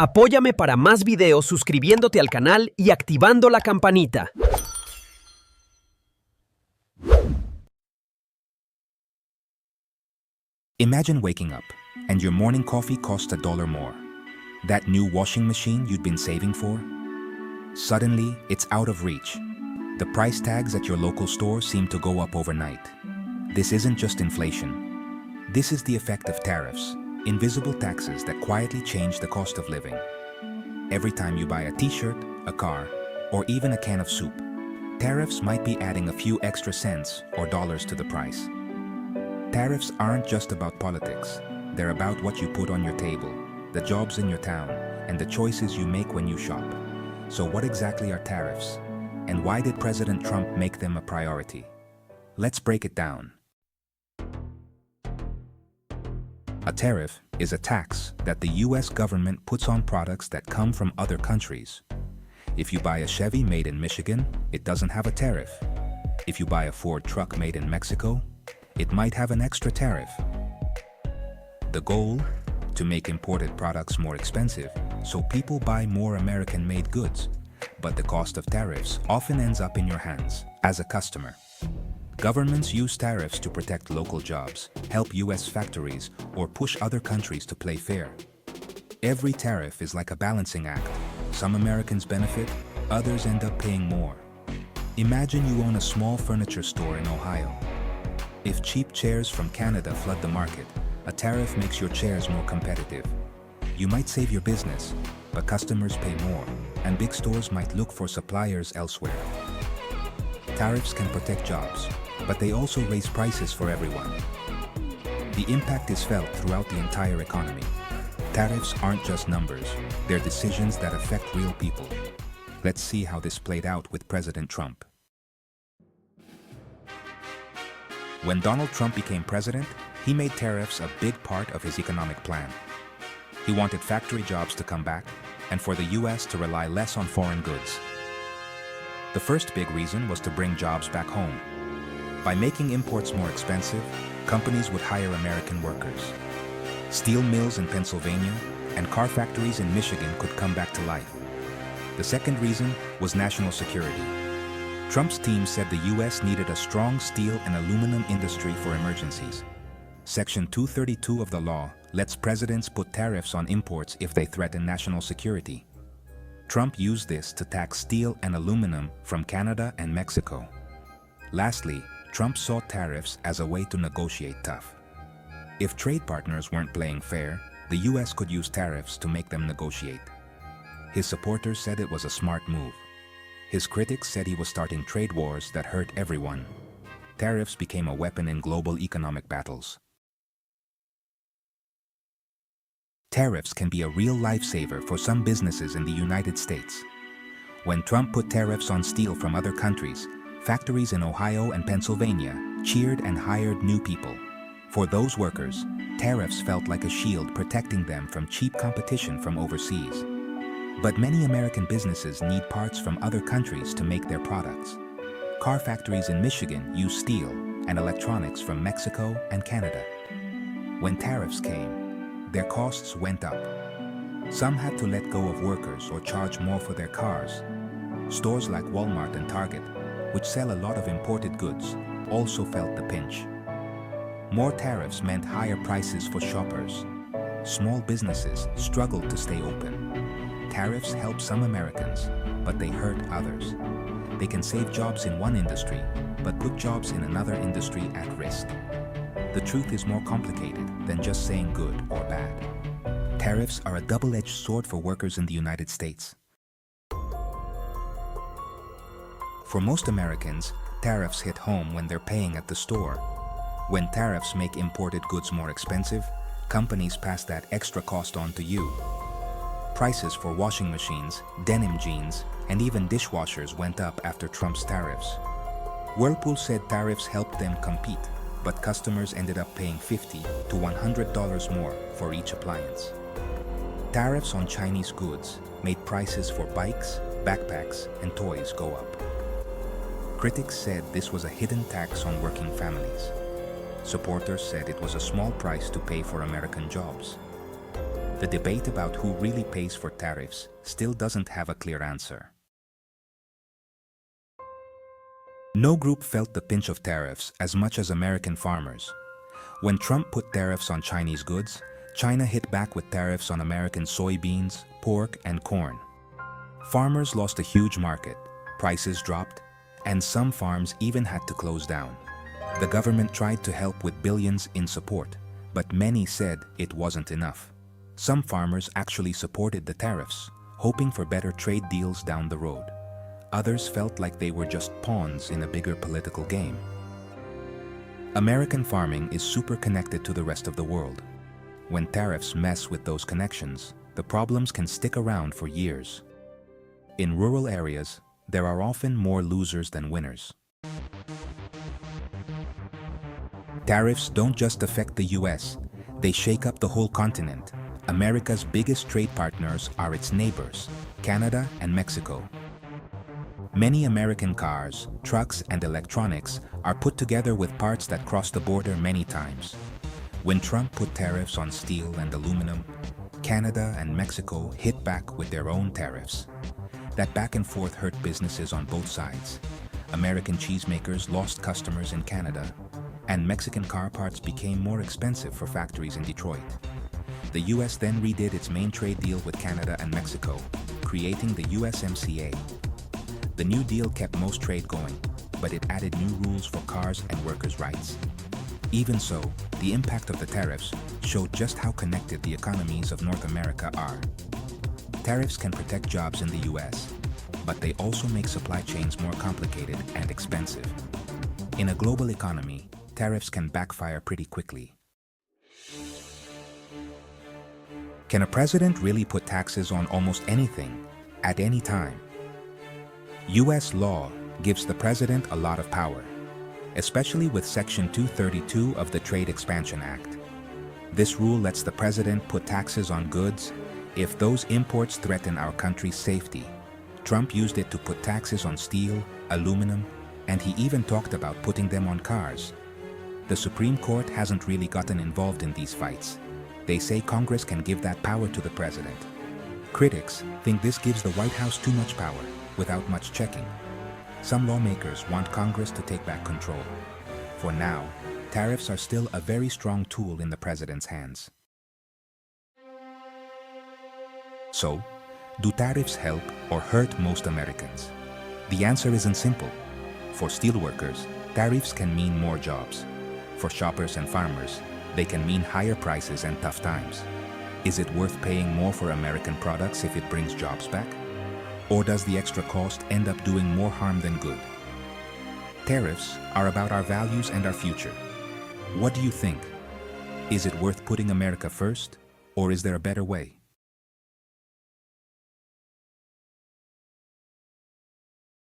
Apóyame para más videos suscribiéndote al canal y activando la campanita. Imagine waking up and your morning coffee costs $1 more. That new washing machine you'd been saving for? Suddenly, it's out of reach. The price tags at your local store seem to go up overnight. This isn't just inflation. This is the effect of tariffs, invisible taxes that quietly change the cost of living. Every time you buy a t-shirt, a car, or even a can of soup, tariffs might be adding a few extra cents or dollars to the price. Tariffs aren't just about politics. They're about what you put on your table, the jobs in your town, and the choices you make when you shop. So what exactly are tariffs? And why did President Trump make them a priority? Let's break it down. A tariff is a tax that the US government puts on products that come from other countries. If you buy a Chevy made in Michigan, it doesn't have a tariff. If you buy a Ford truck made in Mexico, it might have an extra tariff. The goal? To make imported products more expensive, so people buy more American-made goods. But the cost of tariffs often ends up in your hands, as a customer. Governments use tariffs to protect local jobs, help US factories, or push other countries to play fair. Every tariff is like a balancing act. Some Americans benefit, others end up paying more. Imagine you own a small furniture store in Ohio. If cheap chairs from Canada flood the market, a tariff makes your chairs more competitive. You might save your business, but customers pay more, and big stores might look for suppliers elsewhere. Tariffs can protect jobs, but they also raise prices for everyone. The impact is felt throughout the entire economy. Tariffs aren't just numbers, they're decisions that affect real people. Let's see how this played out with President Trump. When Donald Trump became president, he made tariffs a big part of his economic plan. He wanted factory jobs to come back, and for the US to rely less on foreign goods. The first big reason was to bring jobs back home. By making imports more expensive, companies would hire American workers. Steel mills in Pennsylvania and car factories in Michigan could come back to life. The second reason was national security. Trump's team said the US needed a strong steel and aluminum industry for emergencies. Section 232 of the law lets presidents put tariffs on imports if they threaten national security. Trump used this to tax steel and aluminum from Canada and Mexico. Lastly, Trump saw tariffs as a way to negotiate tough. If trade partners weren't playing fair, the US could use tariffs to make them negotiate. His supporters said it was a smart move. His critics said he was starting trade wars that hurt everyone. Tariffs became a weapon in global economic battles. Tariffs can be a real lifesaver for some businesses in the United States. When Trump put tariffs on steel from other countries, factories in Ohio and Pennsylvania cheered and hired new people. For those workers, tariffs felt like a shield protecting them from cheap competition from overseas. But many American businesses need parts from other countries to make their products. Car factories in Michigan use steel and electronics from Mexico and Canada. When tariffs came, their costs went up. Some had to let go of workers or charge more for their cars. Stores like Walmart and Target, which sell a lot of imported goods, also felt the pinch. More tariffs meant higher prices for shoppers. Small businesses struggled to stay open. Tariffs help some Americans, but they hurt others. They can save jobs in one industry, but put jobs in another industry at risk. The truth is more complicated than just saying good or bad. Tariffs are a double-edged sword for workers in the United States. For most Americans, tariffs hit home when they're paying at the store. When tariffs make imported goods more expensive, companies pass that extra cost on to you. Prices for washing machines, denim jeans, and even dishwashers went up after Trump's tariffs. Whirlpool said tariffs helped them compete, but customers ended up paying $50 to $100 more for each appliance. Tariffs on Chinese goods made prices for bikes, backpacks, and toys go up. Critics said this was a hidden tax on working families. Supporters said it was a small price to pay for American jobs. The debate about who really pays for tariffs still doesn't have a clear answer. No group felt the pinch of tariffs as much as American farmers. When Trump put tariffs on Chinese goods, China hit back with tariffs on American soybeans, pork, and corn. Farmers lost a huge market, prices dropped, and some farms even had to close down. The government tried to help with billions in support, but many said it wasn't enough. Some farmers actually supported the tariffs, hoping for better trade deals down the road. Others felt like they were just pawns in a bigger political game. American farming is super connected to the rest of the world. When tariffs mess with those connections, the problems can stick around for years. In rural areas, there are often more losers than winners. Tariffs don't just affect the US, they shake up the whole continent. America's biggest trade partners are its neighbors, Canada and Mexico. Many American cars, trucks, and electronics are put together with parts that cross the border many times. When Trump put tariffs on steel and aluminum, Canada and Mexico hit back with their own tariffs. That back and forth hurt businesses on both sides. American cheesemakers lost customers in Canada, and Mexican car parts became more expensive for factories in Detroit. The US then redid its main trade deal with Canada and Mexico, creating the USMCA. The new deal kept most trade going, but it added new rules for cars and workers' rights. Even so, the impact of the tariffs showed just how connected the economies of North America are. Tariffs can protect jobs in the US, but they also make supply chains more complicated and expensive. In a global economy, tariffs can backfire pretty quickly. Can a president really put taxes on almost anything, at any time? US law gives the president a lot of power, especially with Section 232 of the Trade Expansion Act. This rule lets the president put taxes on goods if those imports threaten our country's safety. Trump used it to put taxes on steel, aluminum, and he even talked about putting them on cars. The Supreme Court hasn't really gotten involved in these fights. They say Congress can give that power to the president. Critics think this gives the White House too much power, without much checking. Some lawmakers want Congress to take back control. For now, tariffs are still a very strong tool in the president's hands. So, do tariffs help or hurt most Americans? The answer isn't simple. For steelworkers, tariffs can mean more jobs. For shoppers and farmers, they can mean higher prices and tough times. Is it worth paying more for American products if it brings jobs back? Or does the extra cost end up doing more harm than good? Tariffs are about our values and our future. What do you think? Is it worth putting America first, or is there a better way?